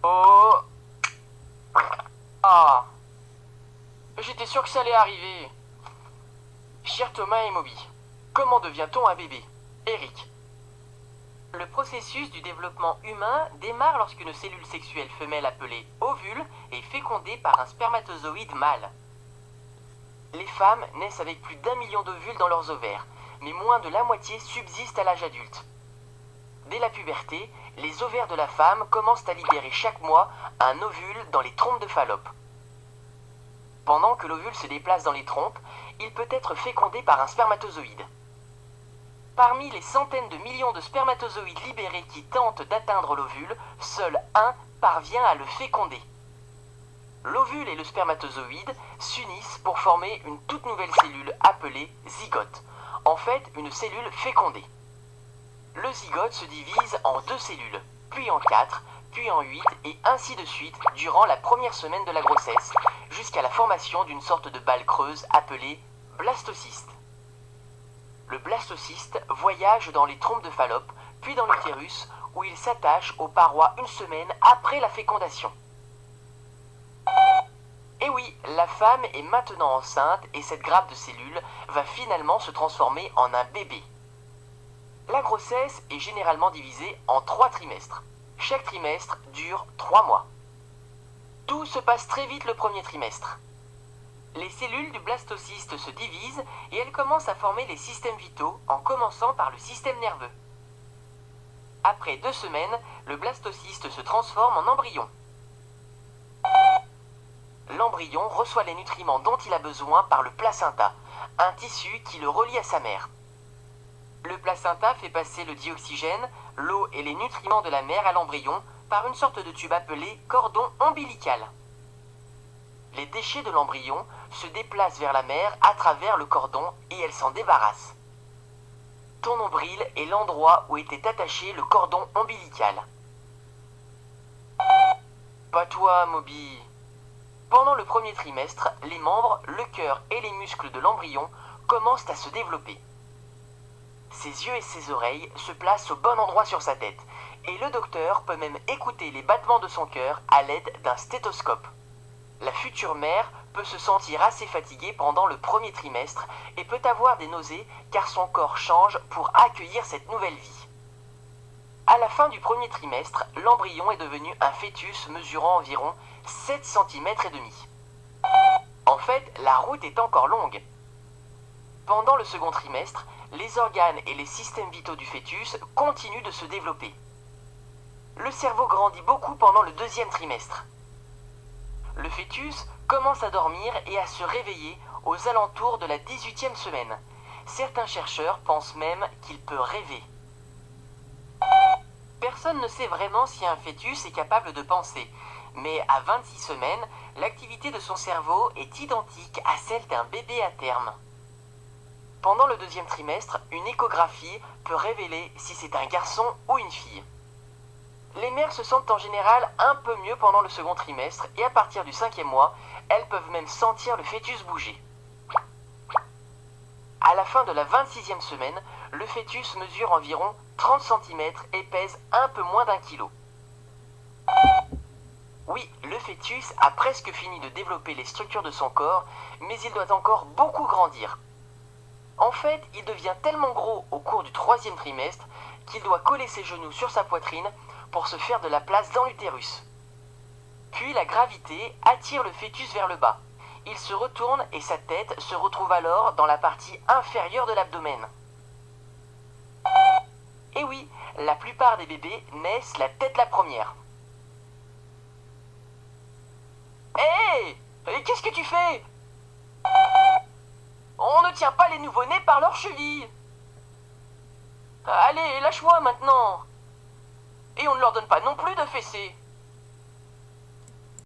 Oh. Ah. J'étais sûr que ça allait arriver. Cher Thomas et Moby, comment devient-on un bébé? Eric. Le processus du développement humain démarre lorsqu'une cellule sexuelle femelle appelée ovule est fécondée par un spermatozoïde mâle. Les femmes naissent avec plus d'1 million d'ovules dans leurs ovaires, mais moins de la moitié subsistent à l'âge adulte. Dès la puberté, les ovaires de la femme commencent à libérer chaque mois un ovule dans les trompes de Fallope. Pendant que l'ovule se déplace dans les trompes, il peut être fécondé par un spermatozoïde. Parmi les centaines de millions de spermatozoïdes libérés qui tentent d'atteindre l'ovule, seul un parvient à le féconder. L'ovule et le spermatozoïde s'unissent pour former une toute nouvelle cellule appelée zygote, en fait une cellule fécondée. Le zygote se divise en 2 cellules, puis en 4, puis en 8 et ainsi de suite durant la première semaine de la grossesse, jusqu'à la formation d'une sorte de balle creuse appelée blastocyste. Le blastocyste voyage dans les trompes de Fallope, puis dans l'utérus, où il s'attache aux parois une semaine après la fécondation. Et oui, la femme est maintenant enceinte et cette grappe de cellules va finalement se transformer en un bébé. La grossesse est généralement divisée en 3 trimestres. Chaque trimestre dure 3 mois. Tout se passe très vite le premier trimestre. Les cellules du blastocyste se divisent et elles commencent à former les systèmes vitaux en commençant par le système nerveux. Après 2 semaines, le blastocyste se transforme en embryon. L'embryon reçoit les nutriments dont il a besoin par le placenta, un tissu qui le relie à sa mère. Le placenta fait passer le dioxygène, l'eau et les nutriments de la mère à l'embryon par une sorte de tube appelé cordon ombilical. Les déchets de l'embryon se déplacent vers la mère à travers le cordon et elle s'en débarrasse. Ton nombril est l'endroit où était attaché le cordon ombilical. Pas toi, Moby. Pendant le premier trimestre, les membres, le cœur et les muscles de l'embryon commencent à se développer. Ses yeux et ses oreilles se placent au bon endroit sur sa tête, et le docteur peut même écouter les battements de son cœur à l'aide d'un stéthoscope. La future mère peut se sentir assez fatiguée pendant le premier trimestre et peut avoir des nausées car son corps change pour accueillir cette nouvelle vie. À la fin du premier trimestre, l'embryon est devenu un fœtus mesurant environ 7 cm et demi. En fait, la route est encore longue. Pendant le second trimestre, les organes et les systèmes vitaux du fœtus continuent de se développer. Le cerveau grandit beaucoup pendant le deuxième trimestre. Le fœtus commence à dormir et à se réveiller aux alentours de la 18e semaine. Certains chercheurs pensent même qu'il peut rêver. Personne ne sait vraiment si un fœtus est capable de penser, mais à 26 semaines, l'activité de son cerveau est identique à celle d'un bébé à terme. Pendant le deuxième trimestre, une échographie peut révéler si c'est un garçon ou une fille. Les mères se sentent en général un peu mieux pendant le second trimestre et à partir du 5e mois, elles peuvent même sentir le fœtus bouger. À la fin de la 26e semaine, le fœtus mesure environ 30 cm et pèse un peu moins d'1 kilo. Oui, le fœtus a presque fini de développer les structures de son corps, mais il doit encore beaucoup grandir. En fait, il devient tellement gros au cours du 3e trimestre qu'il doit coller ses genoux sur sa poitrine pour se faire de la place dans l'utérus. Puis la gravité attire le fœtus vers le bas. Il se retourne et sa tête se retrouve alors dans la partie inférieure de l'abdomen. Et oui, la plupart des bébés naissent la tête la première. Hé! Qu'est-ce que tu fais? On ne tient pas les nouveau-nés par leurs chevilles. Allez, lâche-moi maintenant. Et on ne leur donne pas non plus de fessées.